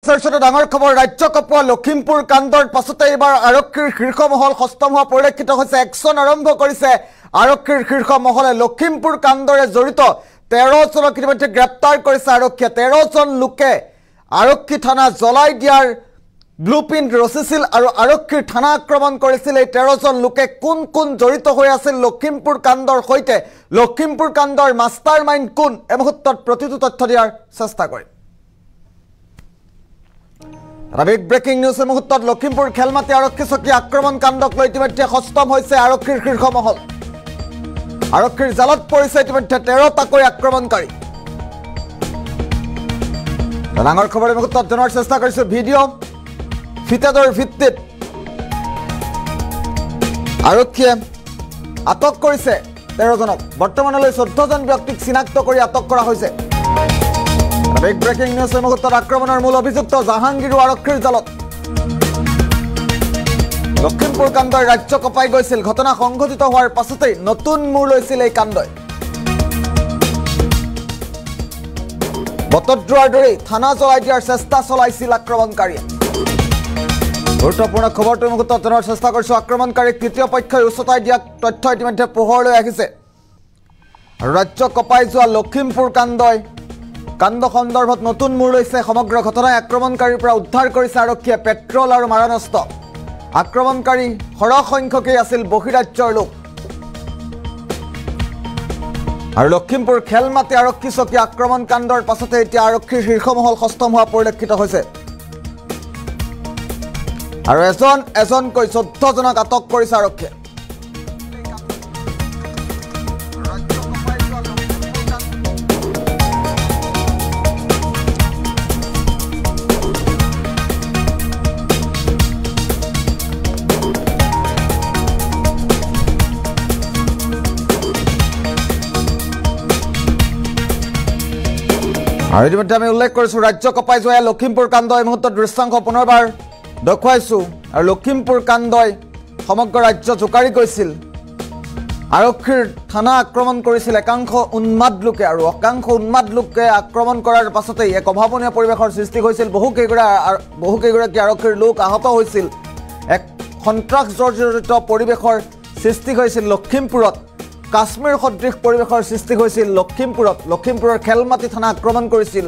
ডাঙৰ খবৰ ৰাজ্য কপোৱা লখিমপুৰ কাণ্ডৰ পাছতে এবাৰ আৰক্ষীৰ শীৰ্ষ মহল হস্তম হোৱা পৰিলক্ষিত হৈছে। একশ্যন আৰম্ভ কৰিছে আৰক্ষীৰ শীৰ্ষ মহলে। লখিমপুৰ কাণ্ডৰে জড়িত 13 জনক ইতিমধ্যে গ্ৰেপ্তাৰ কৰিছে আৰক্ষীয়ে। 13 জন লোকে আৰক্ষী থানা জ্বলাই দিয়াৰ ব্লুপ্ৰিণ্ট ৰচিছিল আৰু আৰক্ষীৰ থানা আক্ৰমণ কৰিছিল। এই 13 জন লোকে কোন কোন জড়িত হৈ আছিল লখিমপুৰ কাণ্ডৰ সৈতে, লখিমপুৰ কাণ্ডৰ মাষ্টাৰ মাইণ্ড কোন, এই মুহূৰ্তত প্ৰতিটো তথ্য দিয়াৰ চেষ্টা কৰিম। বিগ ব্ৰেকিং নিউজ এই মুহূৰ্তত লখিমপুৰ খেলমাটি আৰক্ষী চকী আক্ৰমণ কাণ্ডক লৈ ইতিমধ্যে হস্তম হৈছে আৰক্ষীৰ শীৰ্ষ মহল। আৰক্ষীৰ জালত পৰিছে ইতিমধ্যে 13টাকৈ আক্ৰমণকাৰী। ডাঙৰ খবৰ এই মুহূৰ্তত জনাৰ চেষ্টা কৰিছোঁ। ভিডিঅ' ফিতেডৰ ভিত্তিত আৰক্ষীয়ে আটক কৰিছে 13 জনক। বৰ্তমানলৈ 14 জন ব্যক্তিক চিনাক্ত কৰি আটক কৰা হৈছে। বিগ ব্ৰেকিং নিউজ এই মুহূৰ্তত আক্ৰমণৰ মূল অভিযুক্ত জাহাংগীৰো আৰক্ষীৰ জালত। লখিমপুৰ কাণ্ডই ৰাজ্য কঁপাই গৈছিল। ঘটনা সংঘটিত হোৱাৰ পাছতেই নতুন মূৰ লৈছিল এই কাণ্ডই। বটদ্ৰৱাৰ দৰেই থানা জ্বলাই দিয়াৰ চেষ্টা চলাইছিল আক্ৰমণকাৰীয়ে। গুৰুত্বপূৰ্ণ খবৰটো মুহূৰ্তত জনাৰ চেষ্টা কৰিছোঁ। আক্ৰমণকাৰীক তৃতীয় পক্ষই উচতাই দিয়া তথ্য ইতিমধ্যে পোহৰলৈ আহিছে। ৰাজ্য কঁপাই যোৱা লখিমপুৰ কাণ্ড সন্দৰ্ভত নতুন মূৰ লৈছে সমগ্ৰ ঘটনাই। আক্ৰমণকাৰীৰ পৰা উদ্ধাৰ কৰিছে আৰক্ষীয়ে পেট্ৰল আৰু মাৰণাস্ত্ৰ। আক্ৰমণকাৰী সৰহ সংখ্যকেই আছিল বহিৰাজ্যৰ লোক। আৰু লখিমপুৰ খেলমাটি আৰক্ষী চকী আক্ৰমণ কাণ্ডৰ পাছতে এতিয়া আৰক্ষীৰ শীৰ্ষ মহল হস্তম হোৱা পৰিলক্ষিত হৈছে। আৰু এজনকৈ 14 জনক আটক কৰিছে আৰক্ষীয়ে। আৰু ইতিমধ্যে আমি উল্লেখ কৰিছোঁ ৰাজ্য কঁপাই যোৱা লখিমপুৰ কাণ্ড এই মুহূৰ্তত দৃশ্যাংশ পুনৰবাৰ দেখুৱাইছোঁ। আৰু লখিমপুৰ কাণ্ডই সমগ্ৰ ৰাজ্য জোকাৰি গৈছিল। আৰক্ষীৰ থানা আক্ৰমণ কৰিছিল একাংশ উন্মাদ লোকে। আৰু একাংশ উন্মাদ লোকে আক্ৰমণ কৰাৰ পাছতেই এক অভাৱনীয় পৰিৱেশৰ সৃষ্টি হৈছিল। বহুকেইগৰাকী আৰক্ষীৰ লোক আহত হৈছিল। এক সন্ত্ৰাসজৰ্জৰিত পৰিৱেশৰ সৃষ্টি হৈছিল লখিমপুৰত। কাশ্মীৰ সদৃশ পৰিৱেশৰ সৃষ্টি হৈছিল লখিমপুৰৰ খেলমাটি থানা আক্ৰমণ কৰিছিল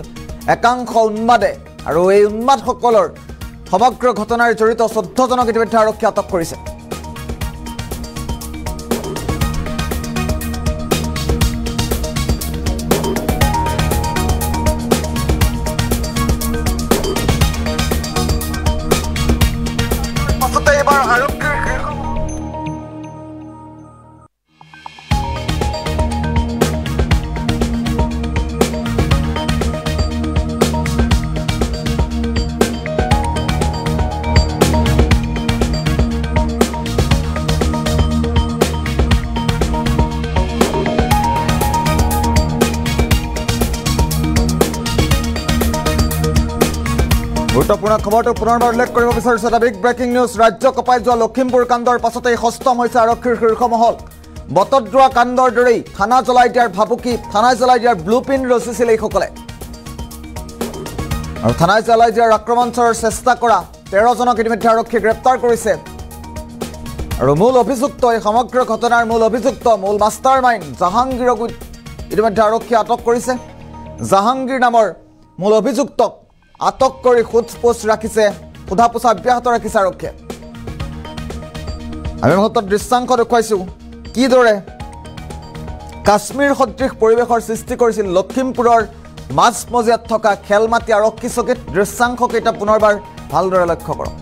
একাংশ উন্মাদে। আৰু এই উন্মাদসকলৰ সমগ্ৰ ঘটনাৰ জড়িত 14 জনক ইতিমধ্যে আৰক্ষীয়ে আটক কৰিছে। পাছতে এবাৰ আৰক্ষীৰ গুৰুত্বপূৰ্ণ খবৰটো পুনৰবাৰ উল্লেখ কৰিব বিচাৰিছোঁ। এটা বিগ ব্ৰেকিং নিউজ। ৰাজ্য কঁপাই যোৱা লখিমপুৰ কাণ্ডৰ পাছতেই হস্তম হৈছে আৰক্ষীৰ শীৰ্ষ মহল। বটদ্ৰৱা কাণ্ডৰ দৰেই থানা জ্বলাই দিয়াৰ ভাবুকি, থানাই জ্বলাই দিয়াৰ ব্লুপ্ৰিণ্ট ৰচিছিল এইসকলে। আৰু থানাই জ্বলাই দিয়াৰ আক্ৰমণ চলোৱাৰ চেষ্টা কৰা 13 জনক ইতিমধ্যে আৰক্ষীয়ে গ্ৰেপ্তাৰ কৰিছে। আৰু মূল অভিযুক্ত, এই সমগ্ৰ ঘটনাৰ মূল অভিযুক্ত, মূল মাষ্টাৰ মাইণ্ড জাহাংগীৰক ইতিমধ্যে আৰক্ষীয়ে আটক কৰিছে। জাহাংগীৰ নামৰ মূল অভিযুক্তক আটক কৰি সোধ-পোছ ৰাখিছে, সোধা পোছা অব্যাহত ৰাখিছে আৰক্ষীয়ে। আমি মুহূৰ্তত দৃশ্যাংশ দেখুৱাইছোঁ কিদৰে কাশ্মীৰ সদৃশ পৰিৱেশৰ সৃষ্টি কৰিছিল লখিমপুৰৰ মাজমজিয়াত থকা খেলমাটি আৰক্ষী চকীত। দৃশ্যাংশকেইটা পুনৰবাৰ ভালদৰে লক্ষ্য কৰক।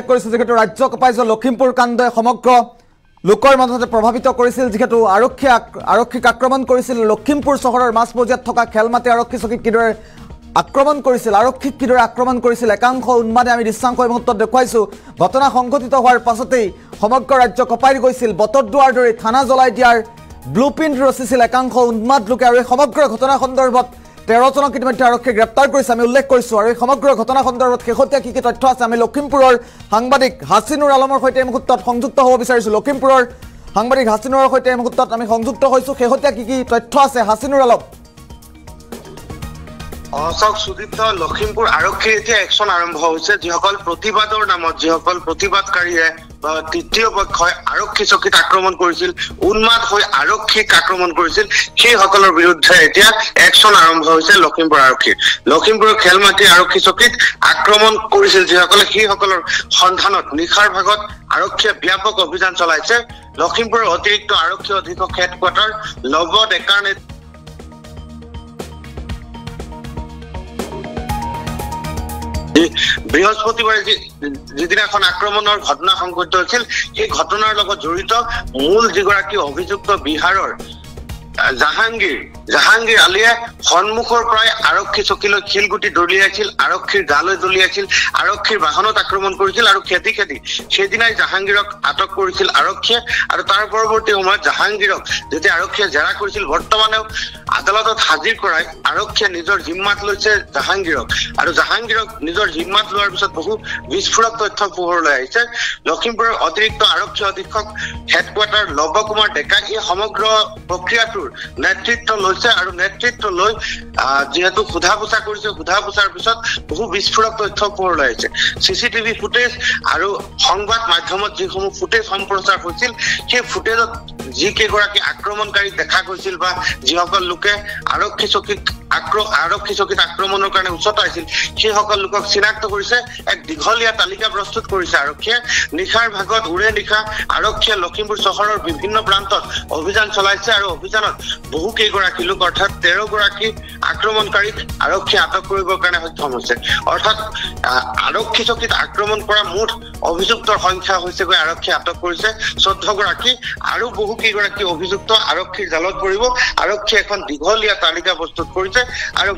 কৰিছোঁ যিহেতু ৰাজ্য কঁপাই যোৱা লখিমপুৰ কাণ্ডই সমগ্ৰ লোকৰ মাজতে প্ৰভাৱিত কৰিছিল যিহেতু আৰক্ষীক আক্ৰমণ কৰিছিল লখিমপুৰ চহৰৰ মাজমজিয়াত থকা খেলমাটি আৰক্ষী চকীক কিদৰে আক্ৰমণ কৰিছিল আৰক্ষীক কিদৰে আক্ৰমণ কৰিছিল একাংশ উন্মাদে আমি দৃশ্যাংশ এই মুহূৰ্তত দেখুৱাইছোঁ ঘটনা সংঘটিত হোৱাৰ পাছতেই সমগ্ৰ ৰাজ্য কঁপাই গৈছিল বটদ্ৰোৱাৰ দৰে থানা জ্বলাই দিয়াৰ ব্লুপ্ৰিণ্ট ৰচিছিল একাংশ উন্মাদ লোকে আৰু এই সমগ্ৰ ঘটনা সন্দৰ্ভত 13 জনক ইতিমধ্যে আৰক্ষীয়ে গ্ৰেপ্তাৰ কৰিছে আমি উল্লেখ কৰিছোঁ আৰু এই সমগ্ৰ ঘটনা সন্দৰ্ভত শেহতীয়া কি তথ্য আছে আমি লখিমপুৰৰ সাংবাদিক হাছিনুৰ আলমৰ সৈতে এই মুহূৰ্তত সংযুক্ত হ'ব বিচাৰিছোঁ লখিমপুৰৰ সাংবাদিক হাছিনুৰৰ সৈতে এই মুহূৰ্তত আমি সংযুক্ত হৈছোঁ শেহতীয়া কি তথ্য আছে হাছিনুৰ আলম অশোক সুদীপ্ত লখিমপুৰ আৰক্ষীৰ এতিয়া একশন আৰম্ভ হৈছে যিসকল প্ৰতিবাদৰ নামত যিসকল প্ৰতিবাদকাৰীয়ে তৃতীয় পক্ষই আৰক্ষী চকীত আক্ৰমণ কৰিছিল উন্মাদ হৈ আৰক্ষীক আক্ৰমণ কৰিছিল সেইসকলৰ বিৰুদ্ধে এতিয়া একশন আৰম্ভ হৈছে লখিমপুৰ আৰক্ষীৰ লখিমপুৰৰ খেলমাটি আৰক্ষী চকীত আক্ৰমণ কৰিছিল যিসকলে সেইসকলৰ সন্ধানত নিশাৰ ভাগত আৰক্ষীয়ে ব্যাপক অভিযান চলাইছে লখিমপুৰৰ অতিৰিক্ত আৰক্ষী অধীক্ষক হেডকোৱাৰ্টাৰ লৱ ডেকাৰ বৃহস্পতিবাৰে যিদিনাখন আক্ৰমণৰ ঘটনা সংঘটিত হৈছিল সেই ঘটনাৰ লগত জড়িত মূল যিগৰাকী অভিযুক্ত বিহাৰৰ জাহাংগীৰ আলিয়ে সন্মুখৰ পৰাই আৰক্ষী চকীলৈ শিলগুটি দলিয়াইছিল আৰক্ষীৰ গালৈ দলিয়াইছিল আৰক্ষীৰ বাহনত আক্ৰমণ কৰিছিল আৰু খেদি সেইদিনাই জাহাংগীৰক আটক কৰিছিল আৰক্ষীয়ে আৰু তাৰ পৰৱৰ্তী সময়ত জাহাংগীৰক যেতিয়া আৰক্ষীয়ে জেৰা কৰিছিল বৰ্তমানেও আদালতত হাজিৰ কৰাই আৰক্ষীয়ে নিজৰ জিম্মাত লৈছে জাহাংগীৰক আৰু জাহাংগীৰক নিজৰ জিম্মাত লোৱাৰ পিছত বহু বিস্ফোৰক তথ্য পোহৰলৈ আহিছে লখিমপুৰৰ অতিৰিক্ত আৰক্ষী অধীক্ষক হেডকোৱাৰ্টাৰ লৱ কুমাৰ ডেকাই এই সমগ্ৰ প্ৰক্ৰিয়াটোৰ নেতৃত্ব লৈছে আৰু নেতৃত্ব লৈ যেহেতু সোধা পোছা কৰিছে সোধা পোছাৰ পিছত বহু বিস্ফোৰক তথ্য পোহৰলৈ আহিছে চিচিটিভি ফুটেজ আৰু সংবাদ মাধ্যমত যিসমূহ ফুটেজ সম্প্ৰচাৰ হৈছিল সেই ফুটেজত যিকেইগৰাকী আক্ৰমণকাৰীক দেখা গৈছিল বা যিসকল লোকে আৰক্ষী চকীত আক্ৰমণৰ কাৰণে উচতাইছিল সেইসকল লোকক চিনাক্ত কৰিছে এক দীঘলীয়া তালিকা প্ৰস্তুত কৰিছে আৰক্ষীয়ে নিশাৰ ভাগত উৰে নিশা আৰক্ষীয়ে লখিমপুৰ চহৰৰ বিভিন্ন প্ৰান্তত অভিযান চলাইছে আৰু অভিযানত বহু কেইগৰাকী লোক অৰ্থাৎ 13 গৰাকী আক্ৰমণকাৰীক আৰক্ষীয়ে আটক কৰিবৰ কাৰণে সক্ষম হৈছে অৰ্থাৎ আৰক্ষী চকীত আক্ৰমণ কৰা মুঠ অভিযুক্তৰ সংখ্যা হৈছে গৈ আৰক্ষীয়ে আটক কৰিছে 14 গৰাকী আৰু বহু কেইগৰাকী অভিযুক্ত আৰক্ষীৰ জালত পৰিব আৰক্ষীয়ে এখন দীঘলীয়া তালিকা প্ৰস্তুত কৰিছে আৰু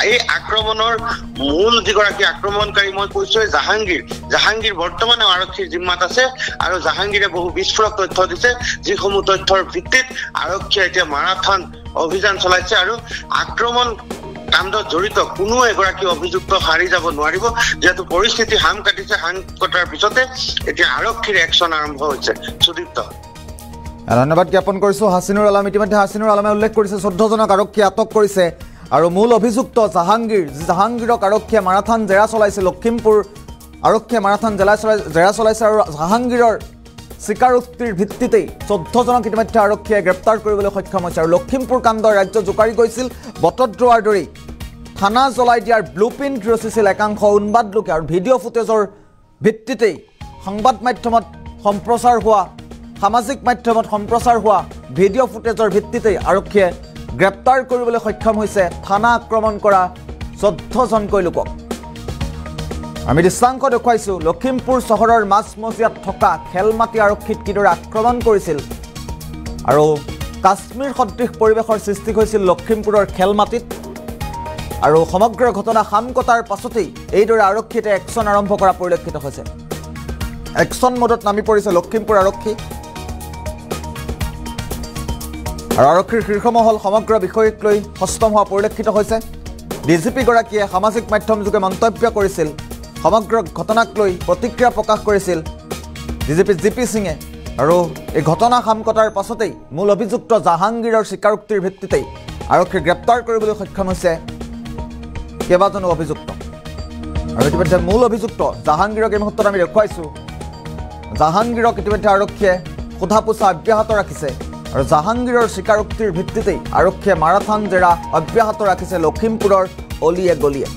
এই আক্ৰমণৰ মূল যিগৰাকী আক্ৰমণকাৰী মই কৈছোঁ জাহাংগীৰ বৰ্তমানে আৰক্ষীৰ জিম্মাত আছে আৰু জাহাংগীৰে বহু বিস্ফোৰক তথ্য দিছে যিসমূহ তথ্যৰ ভিত্তিত আৰক্ষীয়ে এতিয়া মাৰাথন অভিযান চলাইছে আৰু আক্ৰমণ কাণ্ডত জড়িত কোনো এগৰাকী অভিযুক্ত হাৰি যাব নোৱাৰিব যেহেতু পৰিস্থিতি হাম কাটিছে হাম কটাৰ পিছতে এতিয়া আৰক্ষীৰ একশন আৰম্ভ হৈছে সুদীপ্ত ধন্যবাদ জ্ঞাপন কৰিছোঁ হাছিনুৰ আলম ইতিমধ্যে হাছিনুৰ আলমে উল্লেখ কৰিছে 14 জনক আৰক্ষীয়ে আটক কৰিছে আৰু মূল অভিযুক্ত জাহাংগীৰক আৰক্ষীয়ে মাৰাথন জেৰা চলাইছে লখিমপুৰ আৰক্ষীয়ে মাৰাথন জেৰা চলাইছে আৰু জাহাংগীৰৰ স্বীকাৰোক্তিৰ ভিত্তিতেই 14 জনক ইতিমধ্যে আৰক্ষীয়ে গ্ৰেপ্তাৰ কৰিবলৈ সক্ষম হৈছে আৰু লখিমপুৰ কাণ্ডৰ ৰাজ্য জোকাৰি গৈছিল বটদ্ৰোৱাৰ দৰেই থানা জ্বলাই দিয়াৰ ব্লুপ্ৰিণ্ট ৰচিছিল একাংশ উন্মাদ লোকে আৰু ভিডিঅ' ফুটেজৰ ভিত্তিতেই সংবাদ মাধ্যমত সম্প্ৰচাৰ হোৱা সামাজিক মাধ্যমত সম্প্ৰচাৰ হোৱা ভিডিঅ' ফুটেজৰ ভিত্তিতেই আৰক্ষীয়ে গ্ৰেপ্তাৰ কৰিবলৈ সক্ষম হৈছে থানা আক্ৰমণ কৰা 14 জনকৈ লোকক আমি দৃশ্যাংশ দেখুৱাইছোঁ লখিমপুৰ চহৰৰ মাজমজিয়াত থকা খেলমাটি আৰক্ষীক কিদৰে আক্ৰমণ কৰিছিল আৰু কাশ্মীৰ সদৃশ পৰিৱেশৰ সৃষ্টি হৈছিল লখিমপুৰৰ খেলমাটিত আৰু সমগ্ৰ ঘটনা হাম কটাৰ পাছতেই এইদৰে আৰক্ষীয়ে একশন আৰম্ভ কৰা পৰিলক্ষিত হৈছে একশন মোডত নামি পৰিছে লখিমপুৰ আৰক্ষী আৰু আৰক্ষীৰ শীৰ্ষ মহল সমগ্ৰ বিষয়ক লৈ হস্তম হোৱা পৰিলক্ষিত হৈছে ডিজিপি গৰাকীয়ে সামাজিক মাধ্যম যোগে মন্তব্য কৰিছিল সমগ্ৰ ঘটনাক লৈ প্ৰতিক্ৰিয়া প্ৰকাশ কৰিছিল ডিজিপি জিপি সিঙে আৰু এই ঘটনা হাম কটাৰ পাছতেই মূল অভিযুক্ত জাহাংগীৰৰ স্বীকাৰোক্তিৰ ভিত্তিতেই আৰক্ষীয়ে গ্ৰেপ্তাৰ কৰিবলৈ সক্ষম হৈছে কেইবাজনো অভিযুক্ত আৰু ইতিমধ্যে মূল অভিযুক্ত জাহাংগীৰক এই মুহূৰ্তত আমি দেখুৱাইছোঁ জাহাংগীৰক ইতিমধ্যে আৰক্ষীয়ে সোধা পোছা অব্যাহত ৰাখিছে আৰু জাহাংগীৰৰ স্বীকাৰোক্তিৰ ভিত্তিতেই আৰক্ষীয়ে মাৰাথন জেৰা অব্যাহত ৰাখিছে লখিমপুৰৰ অলিয়ে গলিয়ে